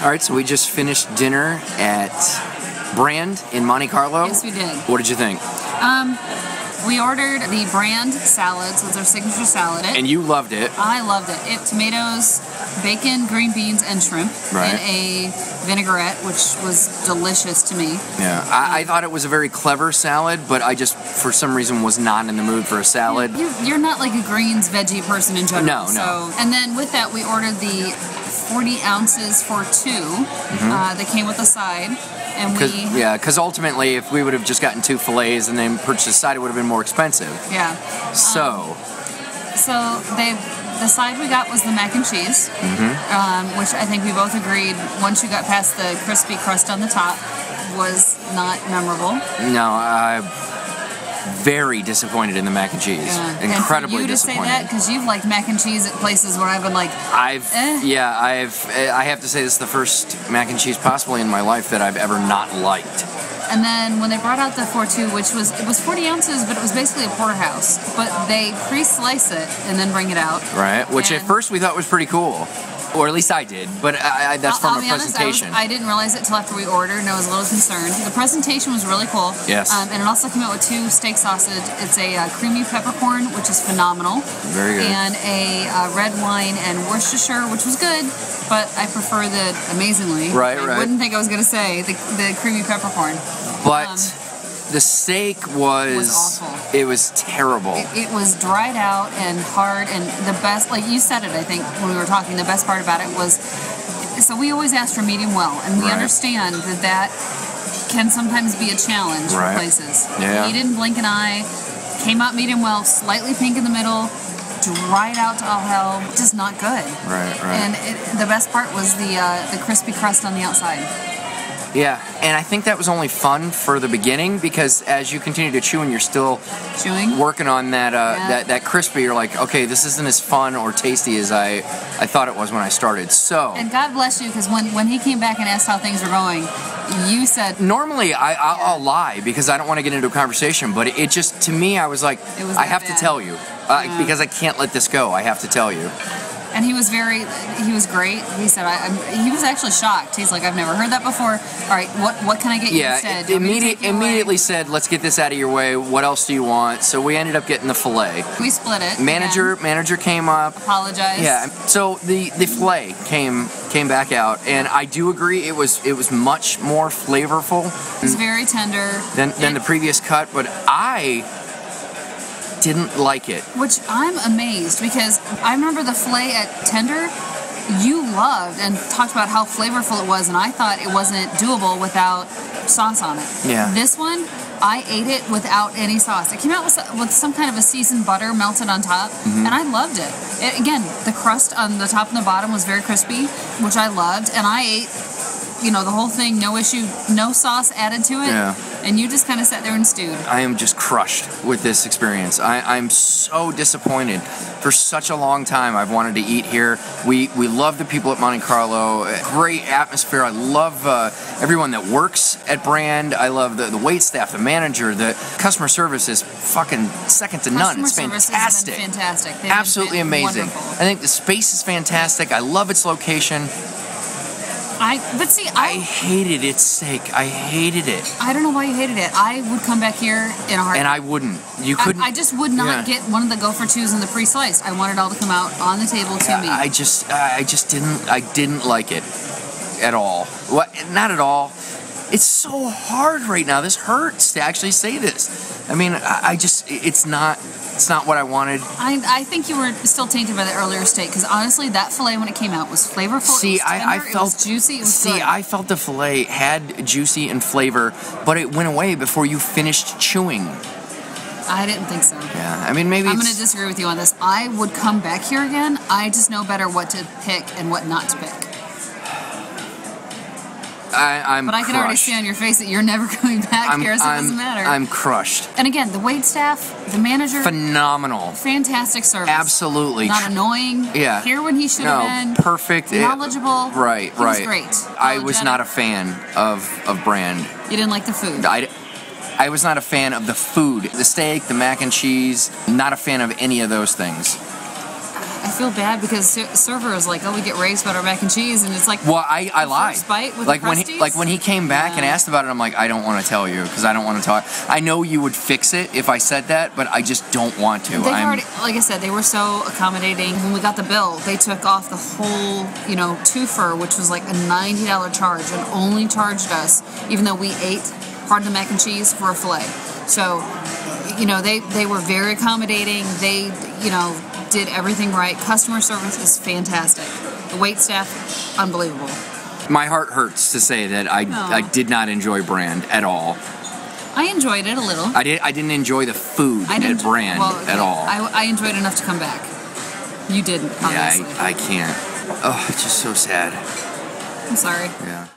All right, so we just finished dinner at Brand in Monte Carlo. Yes, we did. What did you think? We ordered the Brand salad, so it's our signature salad. And you loved it. I loved it. Tomatoes, bacon, green beans, and shrimp. Right. And a vinaigrette, which was delicious to me. Yeah, I thought it was a very clever salad, but I just, for some reason, was not in the mood for a salad. You're not like a greens veggie person in general. No. So, and then with that, we ordered the 40 ounces for two. They came with a side. Because ultimately, if we would have just gotten 2 fillets and then purchased a side, it would have been more expensive. Yeah. So the side we got was the mac and cheese, which I think we both agreed, once you got past the crispy crust on the top, was not memorable. No, very disappointed in the mac and cheese. Yeah. Incredibly and for you to disappointed. say that, because you've liked mac and cheese at places where I've been like, I have to say this is the first mac and cheese possibly in my life that I've ever not liked. And then when they brought out the 4-2, it was 40 ounces, but it was basically a porterhouse. But they pre-slice it and then bring it out. Right, which at first we thought was pretty cool. Or at least I did, but that's from a presentation. I didn't realize it till after we ordered, and I was a little concerned. The presentation was really cool. Yes. And it also came out with 2 steak sausage. It's a creamy peppercorn, which is phenomenal. Very good. And a red wine and Worcestershire, which was good, but I prefer the amazingly. Right. I wouldn't think I was going to say the creamy peppercorn. But the steak was awful. It was terrible. It was dried out and hard, and the best, like you said it, I think, when we were talking, the best part about it was, so we always ask for medium well, and we understand that can sometimes be a challenge for places. Yeah. He didn't blink an eye, came out medium well, slightly pink in the middle, dried out to all hell, just not good. Right. And the best part was the crispy crust on the outside. Yeah, and I think that was only fun for the beginning, because as you continue to chew and you're still working on that that crispy, you're like, okay, this isn't as fun or tasty as I thought it was when I started. So. And God bless you, because when he came back and asked how things were going, you said. Normally I'll lie because I don't want to get into a conversation, but it just, to me, I was like, I have to tell you because I can't let this go. I have to tell you. And he was great. He said, he was actually shocked. He's like, I've never heard that before. All right, what can I get you instead? Immediately said, let's get this out of your way. What else do you want? So we ended up getting the filet. We split it. Manager came up. Apologized. Yeah. So the filet came back out, and I do agree it was much more flavorful. It's very tender than the previous cut, but I didn't like it. Which I'm amazed, because I remember the filet at tender you loved and talked about how flavorful it was, and I thought it wasn't doable without sauce on it. Yeah. This one, I ate it without any sauce. It came out with some kind of a seasoned butter melted on top, and I loved it. Again, the crust on the top and the bottom was very crispy, which I loved, and I ate the whole thing, no issue, no sauce added to it. Yeah. And you just kind of sat there and stewed. I am just crushed with this experience. I'm so disappointed. For such a long time, I've wanted to eat here. We love the people at Monte Carlo. Great atmosphere. I love everyone that works at Brand. I love the wait staff, the manager. The customer service is fucking second to none. It's fantastic. Fantastic. Absolutely amazing. Wonderful. I think the space is fantastic. I love its location. I hated its steak. I hated it. I don't know why you hated it. I would come back here in a heartbeat. And I wouldn't. You couldn't. I just would not get one of the go for twos in the pre-sliced. I wanted it all to come out on the table to me. I just didn't like it at all. What? Not at all. It's so hard right now. This hurts to actually say this. I mean, it's not what I wanted. I think you were still tainted by the earlier steak, because honestly, that filet when it came out was flavorful. See, it was tender, it was juicy. It was good. I felt the filet had juicy and flavor, but it went away before you finished chewing. I didn't think so. Yeah, I mean, maybe I'm going to disagree with you on this. I would come back here again. I just know better what to pick and what not to pick. But I can already see on your face that you're never coming back here, so it doesn't matter. I'm crushed. And again, the wait staff, the manager, phenomenal, fantastic service. Absolutely, not annoying. Yeah, here when he should have been. Perfect, knowledgeable. Right. He was great. I was not a fan of Brand. You didn't like the food. I was not a fan of the food, the steak, the mac and cheese. Not a fan of any of those things. I I feel bad because server is like, oh, we get raised butter mac and cheese, and it's like, well, I lied. First bite with like the when he came back and asked about it, I'm like, I don't want to tell you because I don't want to talk. I know you would fix it if I said that, but I just don't want to. They already, like I said, they were so accommodating. When we got the bill, they took off the whole, twofer, which was like a $90 charge, and only charged us, even though we ate part of the mac and cheese, for a filet. So, they were very accommodating. They, did everything right. Customer service is fantastic. The wait staff, unbelievable. My heart hurts to say that I did not enjoy Brand at all. I enjoyed it a little. I didn't enjoy the food at Brand at all. I enjoyed enough to come back. You didn't, obviously. Yeah, I can't. Oh, it's just so sad. I'm sorry. Yeah.